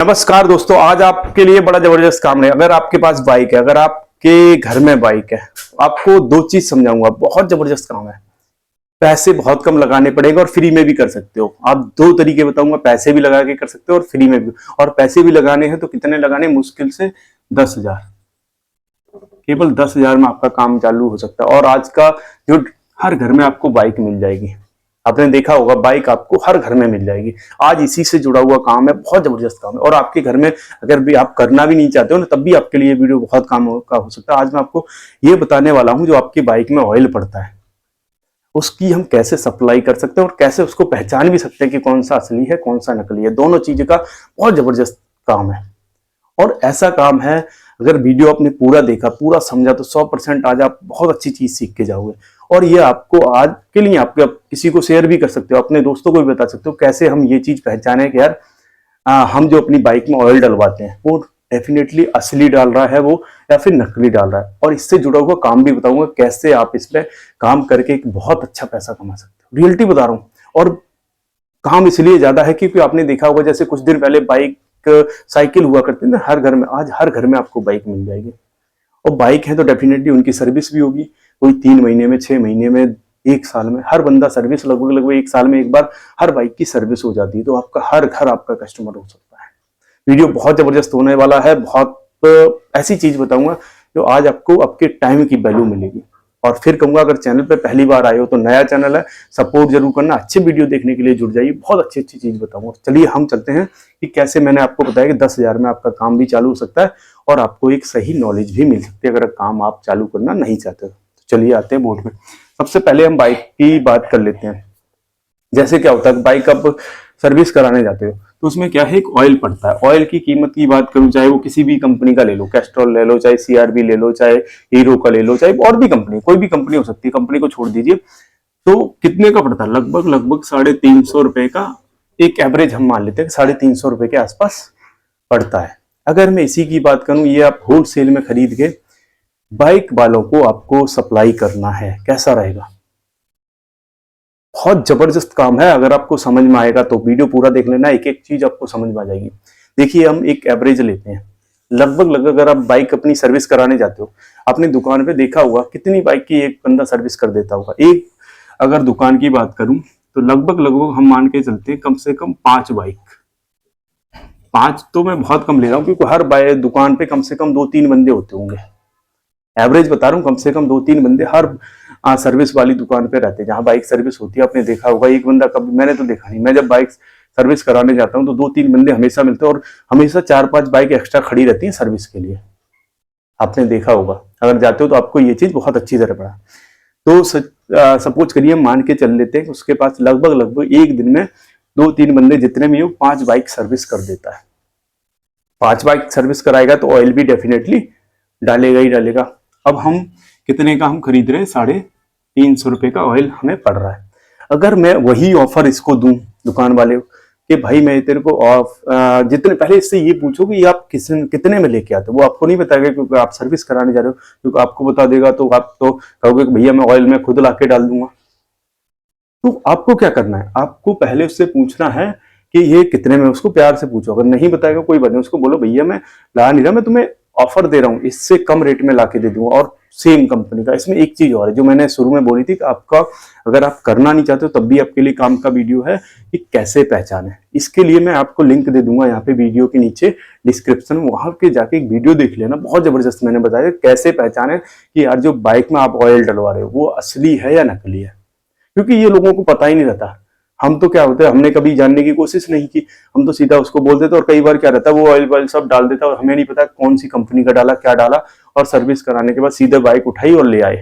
नमस्कार दोस्तों, आज आपके लिए बड़ा जबरदस्त काम है। अगर आपके पास बाइक है, अगर आपके घर में बाइक है, आपको दो चीज समझाऊंगा। बहुत जबरदस्त काम है, पैसे बहुत कम लगाने पड़ेंगे और फ्री में भी कर सकते हो। आप दो तरीके बताऊंगा, पैसे भी लगा के कर सकते हो और फ्री में भी। और पैसे भी लगाने हैं तो कितने लगाने? मुश्किल से 10,000, केवल 10,000 में आपका काम चालू हो सकता है। और आज का जो हर घर में आपको बाइक मिल जाएगी। आपने देखा होगा, बाइक आपको हर घर में मिल जाएगी। आज इसी से जुड़ा हुआ काम है, बहुत जबरदस्त काम है। और आपके घर में अगर भी आप करना भी नहीं चाहते हो ना, तब भी आपके लिए वीडियो बहुत काम का हो सकता है। आज मैं आपको ये बताने वाला हूं, जो आपकी बाइक में ऑयल पड़ता है उसकी हम कैसे सप्लाई कर सकते हैं और कैसे उसको पहचान भी सकते हैं कि कौन सा असली है कौन सा नकली है। दोनों चीज का बहुत जबरदस्त काम है। और ऐसा काम है, अगर वीडियो आपने पूरा देखा, पूरा समझा, तो 100% आज आप बहुत अच्छी चीज सीख के जाओगे। और ये आपको आज के लिए आपके किसी को शेयर भी कर सकते हो, अपने दोस्तों को भी बता सकते हो कैसे हम ये चीज पहचाने कि यार हम जो अपनी बाइक में ऑयल डलवाते हैं वो डेफिनेटली असली डाल रहा है वो, या फिर नकली डाल रहा है। और इससे जुड़ा हुआ काम भी बताऊंगा, कैसे आप इसमें काम करके एक बहुत अच्छा पैसा कमा सकते हो। रियलिटी बता रहा हूँ। और काम इसलिए ज्यादा है क्योंकि आपने देखा होगा, जैसे कुछ दिन पहले बाइक साइकिल हुआ करती थी ना हर घर में, आज हर घर में आपको बाइक मिल जाएगी। और बाइक है तो डेफिनेटली उनकी सर्विस भी होगी। कोई 3 महीने में, 6 महीने में, 1 साल में, हर बंदा सर्विस लगभग 1 साल में एक बार हर बाइक की सर्विस हो जाती है। तो आपका हर घर आपका कस्टमर हो सकता है। वीडियो बहुत जबरदस्त होने वाला है। बहुत ऐसी चीज बताऊंगा जो आज आपको आपके टाइम की वैल्यू मिलेगी। और फिर कहूंगा, अगर चैनल पे पहली बार आए हो तो नया चैनल है, सपोर्ट जरूर करना। अच्छे वीडियो देखने के लिए जुड़ जाइए, बहुत अच्छी अच्छी चीज बताऊंगा। चलिए हम चलते हैं कि कैसे मैंने आपको बताया कि 10,000 में आपका काम भी चालू हो सकता है और आपको एक सही नॉलेज भी मिल सकती है अगर काम आप चालू करना नहीं चाहते। तो चलिए आते हैं बोर्ड पे। सबसे पहले हम बाइक की बात कर लेते हैं। जैसे क्या होता है, बाइक आप सर्विस कराने जाते हो तो उसमें क्या है, एक ऑयल पड़ता है। ऑयल की कीमत की बात करूं, चाहे वो किसी भी कंपनी का ले लो, कैस्ट्रॉल ले लो, चाहे सीआरबी ले लो, चाहे हीरो का ले लो, चाहे और भी कंपनी, कोई भी कंपनी हो सकती है, कंपनी को छोड़ दीजिए। तो कितने का पड़ता है? लगभग 350 रुपए का एक एवरेज हम मान लेते हैं, 350 रुपए के आसपास पड़ता है। अगर मैं इसी की बात करूं, ये आप होलसेल में खरीद के बाइक वालों को आपको सप्लाई करना है, कैसा रहेगा? बहुत जबरदस्त काम है। अगर आपको समझ में आएगा तो वीडियो पूरा देख लेना, एक एक चीज आपको समझ में आ जाएगी। देखिए, हम एक एवरेज लेते हैं। लगभग अगर आप बाइक अपनी सर्विस कराने जाते हो, आपने दुकान पे देखा होगा कितनी बाइक की एक बंदा सर्विस कर देता होगा। एक अगर दुकान की बात करूं तो लगभग हम मान के चलते हैं कम से कम 5 बाइक। 5 तो मैं बहुत कम ले रहा हूँ, क्योंकि हर दुकान पे कम से कम 2-3 बंदे होते होंगे। एवरेज बता रहा हूँ, कम से कम 2-3 बंदे हर सर्विस वाली दुकान पे रहते हैं, जहां बाइक सर्विस होती है। आपने देखा होगा, एक बंदा कभी, मैंने तो देखा नहीं, मैं जब बाइक सर्विस कराने जाता हूँ तो 2-3 बंदे हमेशा मिलते हैं और हमेशा 4-5 बाइक एक्स्ट्रा खड़ी रहती है सर्विस के लिए। आपने देखा होगा, अगर जाते हो तो आपको ये चीज बहुत अच्छी तरह पड़ा। तो सपोज करिए, मान के चल लेते हैं कि उसके पास लगभग एक दिन में 2-3 बंदे जितने भी हो 5 बाइक सर्विस कर देता है। 5 बाइक सर्विस कराएगा तो ऑयल भी डेफिनेटली डालेगा ही डालेगा। अब हम कितने का हम खरीद रहे हैं? 350 रुपए का ऑयल हमें पड़ रहा है। अगर मैं वही ऑफर इसको दूं दुकान वाले कि भाई मैं तेरे को जितने, पहले इससे ये पूछो कि आप कितने में लेके आते हो। वो आपको नहीं बताएगा, क्योंकि आप सर्विस कराने जा रहे हो। क्योंकि आपको बता देगा तो आप तो कहोगे कि भैया मैं ऑयल में खुद ला के डाल दूंगा। तो आपको क्या करना है, आपको पहले उससे पूछना है कि ये कितने में, उसको प्यार से पूछो। अगर नहीं बताएगा कोई बात नहीं, उसको बोलो भैया मैं ला नहीं रहा, मैं तुम्हें ऑफर दे रहा हूँ, इससे कम रेट में लाके दे दूंगा और सेम कंपनी का। इसमें एक चीज और है जो मैंने शुरू में बोली थी कि आपका, अगर आप करना नहीं चाहते हो तब भी आपके लिए काम का वीडियो है कि कैसे पहचाने। इसके लिए मैं आपको लिंक दे दूंगा यहाँ पे वीडियो के नीचे डिस्क्रिप्शन, वहां के जाके एक वीडियो देख लेना। बहुत जबरदस्त मैंने बताया कैसे पहचाने कि यार जो बाइक में आप ऑयल डलवा रहे हो वो असली है या नकली है। क्योंकि ये लोगों को पता ही नहीं रहता। हम तो क्या होता है, हमने कभी जानने की कोशिश नहीं की, हम तो सीधा उसको बोल देते। और कई बार क्या रहता है, वो ऑयल सब डाल देता है और हमें नहीं पता कौन सी कंपनी का डाला, क्या डाला, और सर्विस कराने के बाद सीधे बाइक उठाई और ले आए।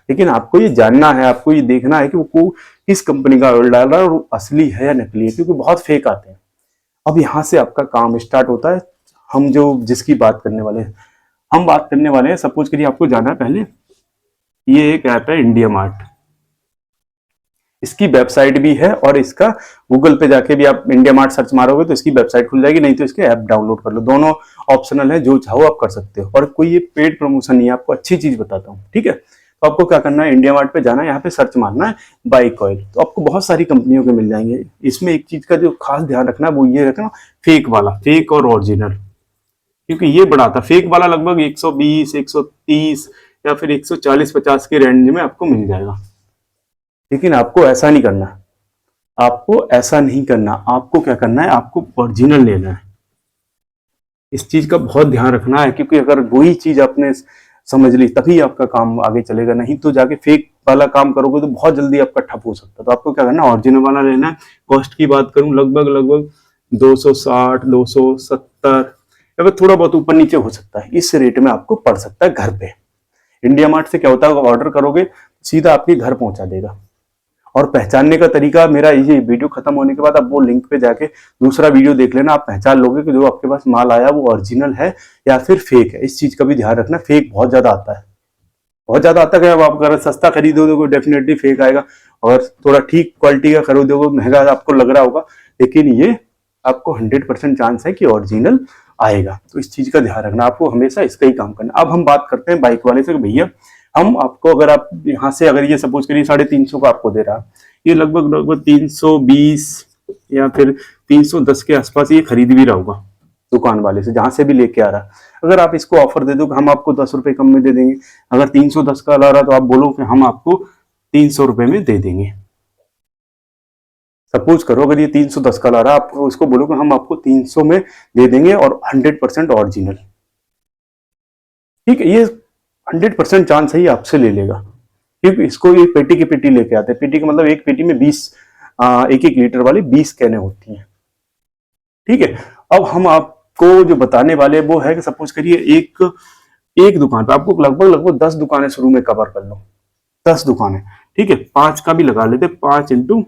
लेकिन आपको ये जानना है, आपको ये देखना है कि वो किस कंपनी का ऑयल डाल रहा है और असली है या नकली है, क्योंकि बहुत फेक आते हैं। अब यहाँ से आपका काम स्टार्ट होता है। हम जो जिसकी बात करने वाले हैं, हम बात करने वाले हैं, सपोज करिए आपको जाना है पहले, ये एक ऐप है इंडिया मार्ट। इसकी वेबसाइट भी है और इसका गूगल पे जाके भी आप इंडिया मार्ट सर्च मारोगे तो इसकी वेबसाइट खुल जाएगी, नहीं तो इसके ऐप डाउनलोड कर लो। दोनों ऑप्शनल है, जो चाहो आप कर सकते हो। और कोई ये पेड प्रमोशन नहीं है, आपको अच्छी चीज बताता हूँ, ठीक है। तो आपको क्या करना है, इंडिया मार्ट पे जाना है, यहाँ पे सर्च मारना है बाइक ऑयल, तो आपको बहुत सारी कंपनियों के मिल जाएंगे। इसमें एक चीज का जो खास ध्यान रखना है वो ये रखना, फेक वाला, फेक और ओरिजिनल, क्योंकि ये बड़ा था। फेक वाला लगभग 120, 130 या फिर 140-50 के रेंज में आपको मिल जाएगा। लेकिन आपको ऐसा नहीं करना, आपको ऐसा नहीं करना, आपको क्या करना है, आपको ओरिजिनल लेना है। इस चीज का बहुत ध्यान रखना है, क्योंकि अगर वही चीज आपने समझ ली तभी आपका काम आगे चलेगा, नहीं तो जाके फेक वाला काम करोगे तो बहुत जल्दी आपका ठप हो सकता है। तो आपको क्या करना है, ओरिजिनल वाला लेना है। कॉस्ट की बात करूं लगभग 260, 270 या फिर थोड़ा बहुत ऊपर नीचे हो सकता है, इस रेट में आपको पड़ सकता है घर पे। इंडिया मार्ट से क्या होता है, ऑर्डर करोगे सीधा आपके घर पहुंचा देगा। और पहचानने का तरीका, मेरा ये वीडियो खत्म होने के बाद आप वो लिंक पे जाके दूसरा वीडियो देख लेना, आप पहचान लोगे कि जो आपके पास माल आया वो ओरिजिनल है या फिर फेक है। इस चीज का भी ध्यान रखना, फेक बहुत ज्यादा आता है, बहुत ज्यादा आता है। आप अगर सस्ता खरीदोगे तो डेफिनेटली फेक आएगा, और थोड़ा ठीक क्वालिटी का खरीदोगे महंगा आपको लग रहा होगा, लेकिन ये आपको 100% चांस है कि ओरिजिनल आएगा। तो इस चीज का ध्यान रखना, आपको हमेशा इसका ही काम करना। अब हम बात करते हैं बाइक वाले से, भैया हम आपको, अगर आप यहाँ से, अगर ये सपोज करिए 350 का आपको दे रहा, ये लगभग 320 या फिर 310 के आसपास ये खरीद भी रहा होगा दुकान वाले से, जहां से भी लेके आ रहा। अगर आप इसको ऑफर दे दो कि हम आपको 10 रुपए कम में दे देंगे, अगर 310 का ला रहा तो आप बोलो कि हम आपको 300 रुपए में दे देंगे। सपोज करो अगर ये 310 का ला रहा, आप उसको बोलो कि हम आपको 300 में दे देंगे और 100% ओरिजिनल, ठीक है, ये 100% चांस है ही आपसे ले लेगा, क्योंकि इसको ये पेटी की पेटी लेके आते हैं। पेटी का मतलब एक पेटी में 20 1-1 लीटर वाली 20 कैनें होती हैं, ठीक है। अब हम आपको जो बताने वाले वो है कि सपोज करिए एक दुकान पे आपको लगभग 10 दुकानें शुरू में कवर कर लो, 10 दुकानें, ठीक है, 5 का भी लगा लेते, 5 इंटू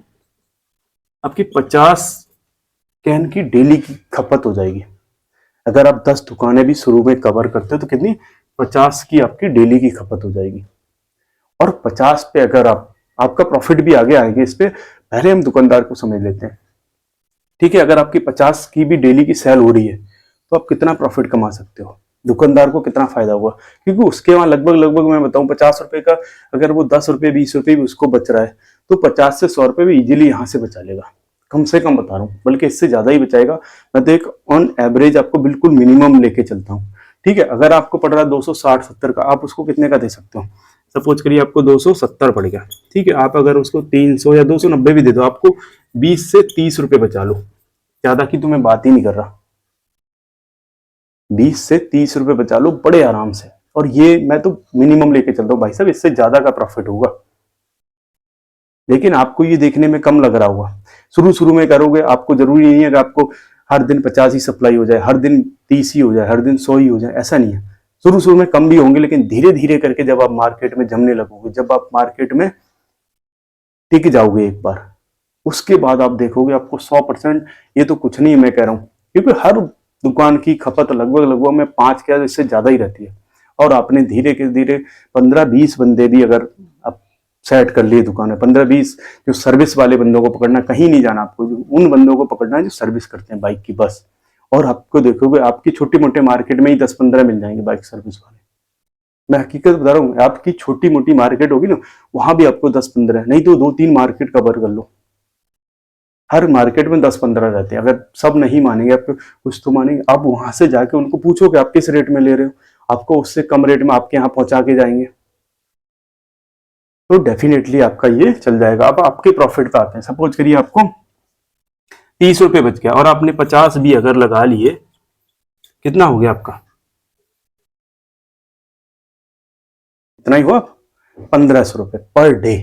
आपकी 50 कैन की डेली की खपत हो जाएगी। अगर आप 10 दुकानें भी शुरू में कवर करते हो तो कितनी, 50 की आपकी डेली की खपत हो जाएगी। और 50 पे अगर आपका प्रॉफिट भी आगे आएंगे इस पे, पहले हम दुकानदार को समझ लेते हैं, ठीक है। अगर आपकी 50 की भी डेली की सेल हो रही है तो आप कितना प्रॉफिट कमा सकते हो, दुकानदार को कितना फायदा हुआ, क्योंकि उसके वहां लगभग मैं बताऊं 50 रुपए का, अगर वो 10 रुपए 20 रुपए भी उसको बच रहा है तो 50 से 100 रुपए भी इजीली यहाँ से बचा लेगा, कम से कम बता रहा हूँ, बल्कि इससे ज्यादा ही बचाएगा। मैं तो एक ऑन एवरेज आपको बिल्कुल मिनिमम लेके चलता हूँ, ठीक है। अगर आपको पड़ रहा है 260-70 का, आप उसको कितने का दे सकते हो, सपोज करिए आपको 270 पड़ गया, ठीक है, आप अगर उसको 300 या 290 भी दे दो, आपको 20 से 30 रुपए बचा लो, ज्यादा की तो मैं बात ही नहीं कर रहा, 20 से 30 रुपए बचा लो बड़े आराम से। और ये मैं तो मिनिमम लेके चलता हूँ भाई साहब, इससे ज्यादा का प्रॉफिट होगा, लेकिन आपको ये देखने में कम लग रहा होगा। शुरू में करोगे, आपको जरूरी नहीं है कि आपको हर दिन 50 ही सप्लाई हो जाए, हर दिन 30 ही हो जाए, हर दिन 100 ही हो जाए, ऐसा नहीं है। शुरू में कम भी होंगे, लेकिन धीरे धीरे करके जब आप मार्केट में जमने लगोगे, जब आप मार्केट में टिक जाओगे एक बार, उसके बाद आप देखोगे आपको 100%, ये तो कुछ नहीं है मैं कह रहा हूँ, क्योंकि हर दुकान की खपत लगभग में 5 क्या इससे ज्यादा ही रहती है। और आपने धीरे धीरे 15-20 बंदे भी अगर आप सेट कर लिए दुकान में, 15-20 जो सर्विस वाले बंदों को पकड़ना, कहीं नहीं जाना आपको, उन बंदों को पकड़ना है जो सर्विस करते हैं बाइक की बस। और आपको देखोगे आपकी छोटी मोटे मार्केट में ही 10-15 मिल जाएंगे बाइक सर्विस वाले। मैं हकीकत बता रहा हूँ, आपकी छोटी मोटी मार्केट होगी ना, वहां भी आपको 10-15, नहीं तो 2-3 मार्केट कवर कर लो, हर मार्केट में 10-15 रहते हैं। अगर सब नहीं मानेंगे आपको, कुछ तो मानेंगे। आप वहां से जाके उनको पूछो कि आप किस रेट में ले रहे हो, आपको उससे कम रेट में आपके यहाँ पहुंचा के जाएंगे, तो डेफिनेटली आपका ये चल जाएगा। अब आपके प्रॉफिट पे आते हैं। सपोज करिए आपको 30 रुपए बच गया और आपने 50 भी अगर लगा लिए, कितना हो गया आपका, इतना ही हुआ, 1500 रुपए पर डे।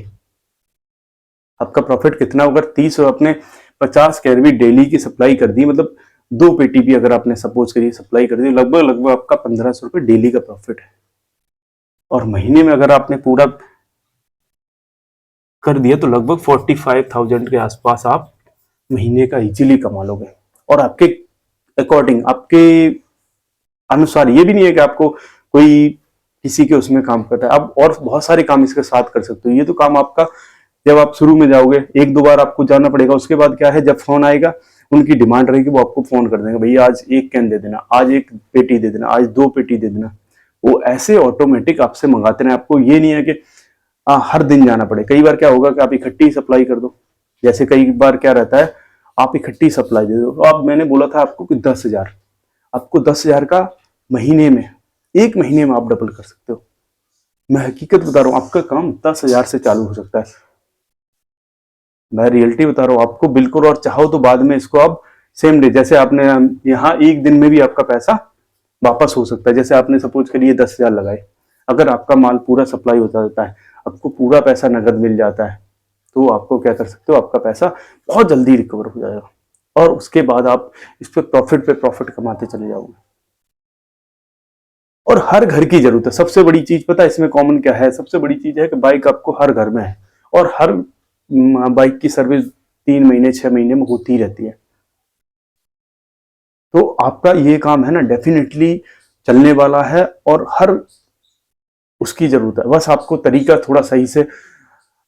आपका प्रॉफिट कितना होगा, 30 और अपने 50 कैन भी डेली की सप्लाई कर दी, मतलब 2 पेटी भी अगर आपने सपोज करिए सप्लाई कर दी, लगभग आपका 1500 रुपए डेली का प्रॉफिट है। और महीने में अगर आपने पूरा कर दिया तो लगभग 45,000 के आसपास आप महीने का इजीली कमा लोगे। और आपके अकॉर्डिंग, आपके अनुसार, ये भी नहीं है कि आपको कोई किसी के उसमें काम करता है, आप और बहुत सारे काम इसके साथ कर सकते हो। ये तो काम आपका जब आप शुरू में जाओगे 1-2 बार आपको जाना पड़ेगा, उसके बाद क्या है, जब फोन आएगा, उनकी डिमांड रहेगी, वो आपको फोन कर देंगे, भैया आज 1 कैन दे देना, आज 1 पेटी दे देना, आज 2 पेटी दे देना। वो ऐसे ऑटोमेटिक आपसे मंगाते रहे। आपको ये नहीं है कि हर दिन जाना पड़े। कई बार क्या होगा कि आप इकट्ठी सप्लाई कर दो, जैसे कई बार क्या रहता है आप इकट्ठी सप्लाई दे दो। तो अब मैंने बोला था आपको कि 10,000, आपको 10,000 का महीने में, एक महीने में आप डबल कर सकते हो। मैं हकीकत बता रहा हूँ, आपका काम 10,000 से चालू हो सकता है। मैं रियलिटी बता रहा हूँ आपको बिल्कुल। और चाहो तो बाद में इसको आप सेम डे, जैसे आपने यहाँ एक दिन में भी आपका पैसा वापस हो सकता है। जैसे आपने सपोज करिए 10,000 लगाए, अगर आपका माल पूरा सप्लाई होता रहता है, आपको पूरा पैसा नगद मिल जाता है, तो आपको क्या कर सकते हो, आपका पैसा बहुत जल्दी रिकवर हो जाएगा और उसके बाद आप इस पे प्रॉफिट कमाते चले जाओगे। और हर घर की जरूरत है। सबसे बड़ी चीज पता है इसमें कॉमन क्या है? सबसे बड़ी चीज है कि बाइक आपको हर घर में है और हर बाइक की सर्विस 3 महीने 6 महीने में होती रहती है। तो आपका ये काम है ना डेफिनेटली चलने वाला है और हर उसकी जरूरत है। बस आपको तरीका थोड़ा सही से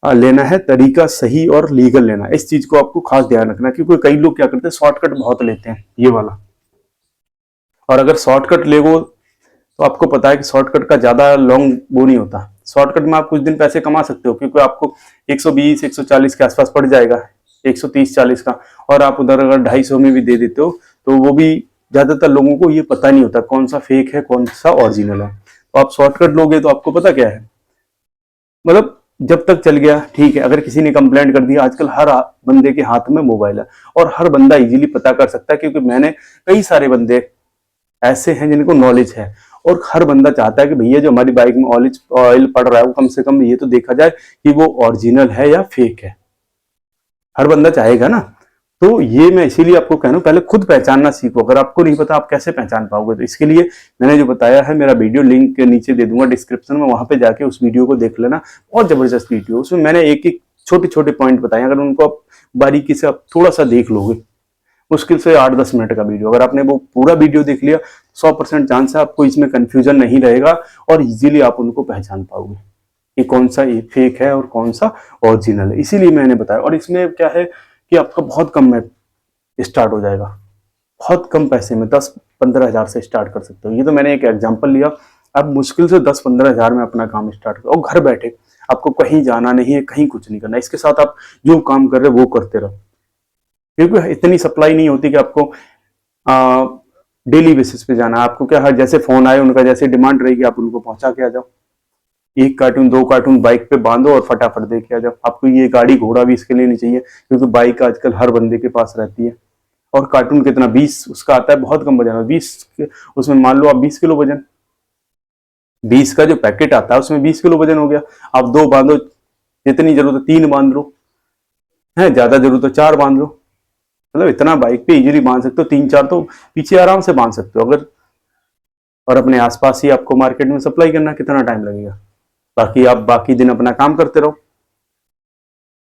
लेना है, तरीका सही और लीगल लेना है। इस चीज को आपको खास ध्यान रखना, क्योंकि कई लोग क्या करते हैं शॉर्टकट बहुत लेते हैं ये वाला। और अगर शॉर्टकट लेगो तो आपको पता है कि शॉर्टकट का ज्यादा लॉन्ग वो नहीं होता। शॉर्टकट में आप कुछ दिन पैसे कमा सकते हो, क्योंकि आपको 120 140 के आसपास पड़ जाएगा, 130-40 का। और आप उधर अगर 250 में भी दे देते हो तो वो भी ज्यादातर लोगों को ये पता नहीं होता कौन सा फेक है कौन सा ओरिजिनल है। तो आप शॉर्टकट लोगे तो आपको पता क्या है, मतलब जब तक चल गया ठीक है। अगर किसी ने कंप्लेंट कर दिया, आजकल हर बंदे के हाथ में मोबाइल है और हर बंदा इजीली पता कर सकता है, क्योंकि मैंने कई सारे बंदे ऐसे हैं जिनको नॉलेज है। और हर बंदा चाहता है कि भैया जो हमारी बाइक में ऑयल पड़ रहा है वो कम से कम ये तो देखा जाए कि वो ओरिजिनल है या फेक है। हर बंदा चाहेगा ना। तो ये मैं इसीलिए आपको कह रहा हूं, पहले खुद पहचानना सीखो। अगर आपको नहीं पता आप कैसे पहचान पाओगे? तो इसके लिए मैंने जो बताया है, मेरा वीडियो लिंक के नीचे दे दूंगा डिस्क्रिप्शन में, वहां पे जाके उस वीडियो को देख लेना। बहुत जबरदस्त वीडियो, उसमें मैंने एक एक छोटे छोटे पॉइंट बताए। अगर उनको आप बारीकी से आप थोड़ा सा देख लोगे, मुश्किल से 8-10 मिनट का वीडियो, अगर आपने वो पूरा वीडियो देख लिया, 100% चांस है आपको इसमें कंफ्यूजन नहीं रहेगा और इजीली आप उनको पहचान पाओगे कि कौन सा फेक है और कौन सा ओरिजिनल है। इसीलिए मैंने बताया। और इसमें क्या है कि आपका बहुत कम में स्टार्ट हो जाएगा, बहुत कम पैसे में 10-15 हजार से स्टार्ट कर सकते हो। ये तो मैंने एक एग्जांपल लिया। अब मुश्किल से 10-15 हजार में अपना काम स्टार्ट करो और घर बैठे, आपको कहीं जाना नहीं है, कहीं कुछ नहीं करना। इसके साथ आप जो काम कर रहे हो वो करते रहो, क्योंकि इतनी सप्लाई नहीं होती कि आपको डेली बेसिस पे जाना। आपको क्या है, जैसे फोन आए उनका जैसे डिमांड रहेगी आप उनको पहुंचा के आ जाओ। 1 कार्टून 2 कार्टून बाइक पे बांधो और फटाफट दे के आ जाओ। आपको ये गाड़ी घोड़ा भी इसके लिए नहीं चाहिए, क्योंकि बाइक आजकल हर बंदे के पास रहती है। और कार्टून कितना 20 उसका आता है, बहुत कम वजन है 20, उसमें मान लो आप 20 किलो वजन, 20 का जो पैकेट आता है उसमें 20 किलो वजन हो गया। आप 2 बांधो, जितनी जरूरत है 3 बांध लो, है ज्यादा जरूरत है 4 बांध लो। मतलब इतना बाइक पे इजीली बांध सकते हो, 3-4 तो पीछे आराम से बांध सकते हो अगर। और अपने आसपास ही आपको मार्केट में सप्लाई करना, कितना टाइम लगेगा? बाकी आप बाकी दिन अपना काम करते रहो,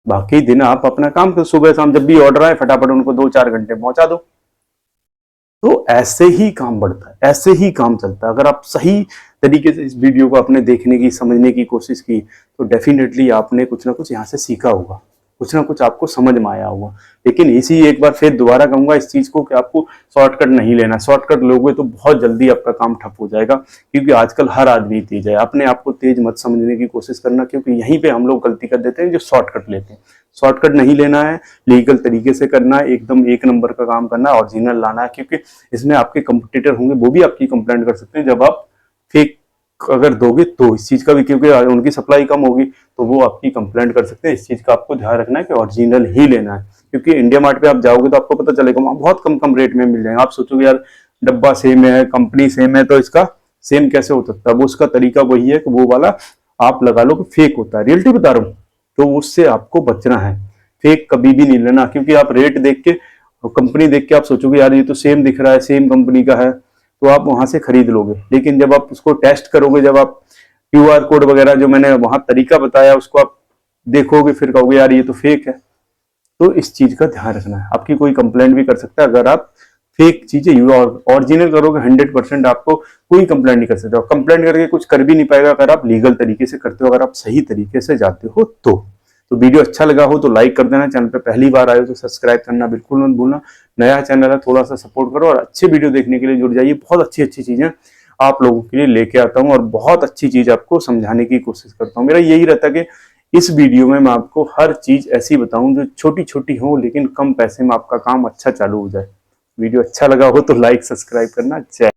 बाकी दिन आप अपना काम करो, सुबह शाम जब भी ऑर्डर आए फटाफट उनको 2-4 घंटे पहुंचा दो। तो ऐसे ही काम बढ़ता है, ऐसे ही काम चलता है। अगर आप सही तरीके से इस वीडियो को आपने देखने की समझने की कोशिश की तो डेफिनेटली आपने कुछ ना कुछ यहाँ से सीखा होगा, कुछ ना कुछ आपको समझ में आया होगा। लेकिन इसी एक बार फिर दोबारा कहूंगा इस चीज को कि आपको शॉर्टकट नहीं लेना। शॉर्टकट लोगे तो बहुत जल्दी आपका काम ठप हो जाएगा, क्योंकि आजकल हर आदमी तेज है। अपने आप को तेज मत समझने की कोशिश करना, क्योंकि यहीं पे हम लोग गलती कर देते हैं जो शॉर्टकट लेते हैं। शॉर्टकट नहीं लेना है, लीगल तरीके से करना है, एकदम 1 नंबर का काम करना है, ओरिजिनल लाना है। क्योंकि इसमें आपके कंपटीटर होंगे, वो भी आपकी कंप्लेंट कर सकते हैं जब आप फेक अगर दोगे तो इस चीज का भी, क्योंकि उनकी सप्लाई कम होगी तो वो आपकी कंप्लेंट कर सकते हैं। इस चीज का आपको ध्यान रखना है कि ओरिजिनल ही लेना है, क्योंकि इंडिया मार्ट पे आप जाओगे तो आपको पता चलेगा वहां बहुत कम कम रेट में मिल जाएगा। आप सोचोगे यार डब्बा सेम है, कंपनी सेम है, तो इसका सेम कैसे हो सकता है? वो उसका तरीका वही है कि वो वाला आप लगा लो कि फेक होता है। रियलिटी बता रहा हूँ, तो उससे आपको बचना है। फेक कभी भी नहीं लेना, क्योंकि आप रेट देख के, कंपनी देख के आप सोचोगे यार ये तो सेम दिख रहा है, सेम कंपनी का है, तो आप वहां से खरीद लोगे। लेकिन जब आप उसको टेस्ट करोगे, जब आप QR कोड वगैरह जो मैंने वहां तरीका बताया उसको आप देखोगे, फिर कहोगे यार ये तो फेक है। तो इस चीज का ध्यान रखना है। आपकी कोई कंप्लेंट भी कर सकता है अगर आप फेक चीजें ओरिजिनल करोगे। 100% आपको कोई कंप्लेंट नहीं कर सकता। कंप्लेंट करके कुछ कर भी नहीं पाएगा अगर आप लीगल तरीके से करते हो, अगर आप सही तरीके से जाते हो तो वीडियो अच्छा लगा हो तो लाइक कर देना। चैनल पे पहली बार आए हो तो सब्सक्राइब करना बिल्कुल मत भूलना। नया चैनल है, थोड़ा सा सपोर्ट करो और अच्छे वीडियो देखने के लिए जुड़ जाइए। बहुत अच्छी अच्छी चीजें आप लोगों के लिए लेके आता हूँ और बहुत अच्छी चीज आपको समझाने की कोशिश करता हूँ। मेरा यही रहता है कि इस वीडियो में मैं आपको हर चीज ऐसी बताऊं जो छोटी छोटी हो लेकिन कम पैसे में आपका काम अच्छा चालू हो जाए। वीडियो अच्छा लगा हो तो लाइक सब्सक्राइब करना। जय